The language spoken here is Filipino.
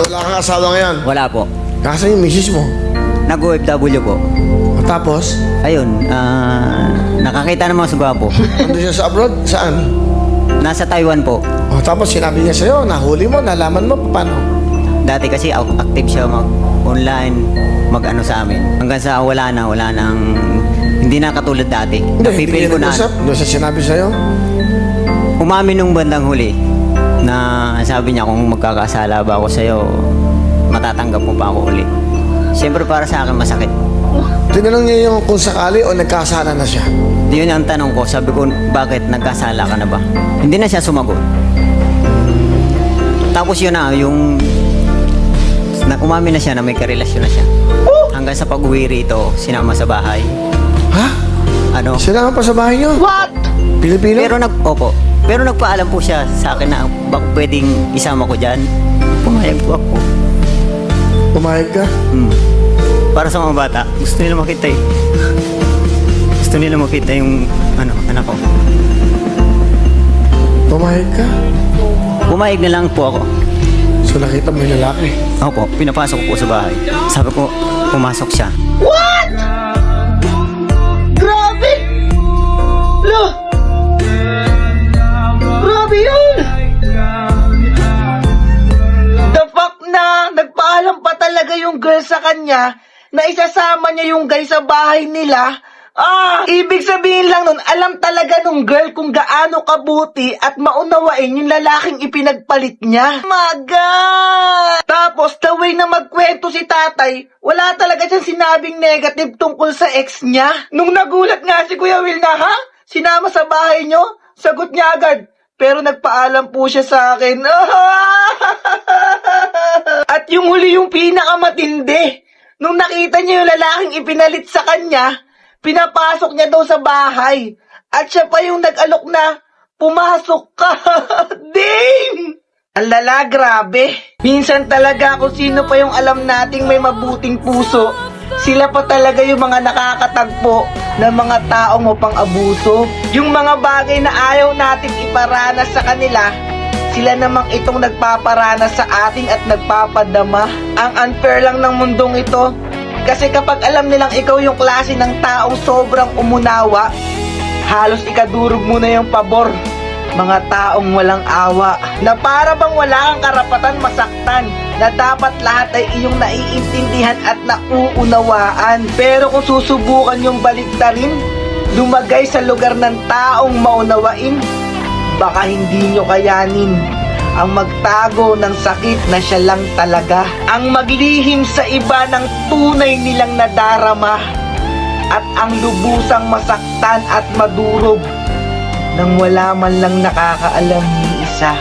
Wala kang asawa ngayon. Wala po. Kasan yung misis mo? Nag-OFW po. Tapos, Ayun, nakakita ng mga sugwapo. nandun siya sa abroad? Saan? Nasa Taiwan po. Tapos sinabi niya sa'yo, nahuli mo, nalaman mo, paano? Dati kasi active siya mag-online, mag-ano sa amin. Hanggang sa wala nang, hindi na katulad dati. Napipil ko na. Doon siya sinabi sa'yo? Umamin nung bandang huli na sabi niya kung magkakasala ba ako sa'yo, matatanggap mo pa ako uli. Siyempre para sa akin masakit. Tinanong niya yung kung sakali o nagkasala na siya. Yun ang tanong ko. Sabi ko, bakit nagkasala ka na ba? Hindi na siya sumagot. Tapos yun na, yung umamin na siya na may karelasyon na siya. Hanggang sa pag-uwi rito, sinama sa bahay. Ha? Ano? Sinama pa sa bahay niyo? What? Pilipino? Opo. Pero nagpaalam po siya sa akin na baka pwedeng isama ko dyan. Pumayag po ako. Pumayag ka? Para sa mga bata, gusto nila makita eh. Gusto nila makita yung anak ko. Pumayag ka? Pumayag na lang po ako. So nakita mo yung lalaki? Opo, pinapasok ko po sa bahay. Sabi ko, pumasok siya. What? Grabe! Lo! Grabe yun! The fact na nagpaalam pa talaga yung girl sa kanya na isasama niya yung guy sa bahay nila. Ibig sabihin lang nun, alam talaga nung girl kung gaano kabuti at maunawain yung lalaking ipinagpalit niya. My God! Tapos, the way na magkwento si tatay, wala talaga siyang sinabing negative tungkol sa ex niya. Nung nagulat nga si Kuya Will na, ha? Sinama sa bahay niyo? Sagot niya agad. Pero nagpaalam po siya sa akin. At yung huli yung pinakamatindi. Nung nakita niya yung lalaking ipinalit sa kanya, pinapasok niya daw sa bahay. At siya pa yung nag-alok na, pumasok ka. Damn! Ang lala, grabe. Minsan talaga kung sino pa yung alam nating may mabuting puso, sila pa talaga yung mga nakakatagpo ng mga taong mapang-abuso. Yung mga bagay na ayaw nating iparanas sa kanila, sila namang itong nagpaparanas sa atin at nagpapadama. Ang unfair lang ng mundong ito. Kasi kapag alam nilang ikaw yung klase ng taong sobrang umunawa, halos ikadurog mo na yung pabor. Mga taong walang awa, na para bang wala kang karapatan masaktan, na dapat lahat ay iyong naiintindihan at nauunawaan. Pero kung susubukan yung baliktarin, lumagay sa lugar ng taong maunawain, baka hindi nyo kayanin ang magtago ng sakit na siya lang talaga, ang maglihim sa iba ng tunay nilang nadarama, at ang lubusang masaktan at madurog nang wala man lang nakakaalam ni isa.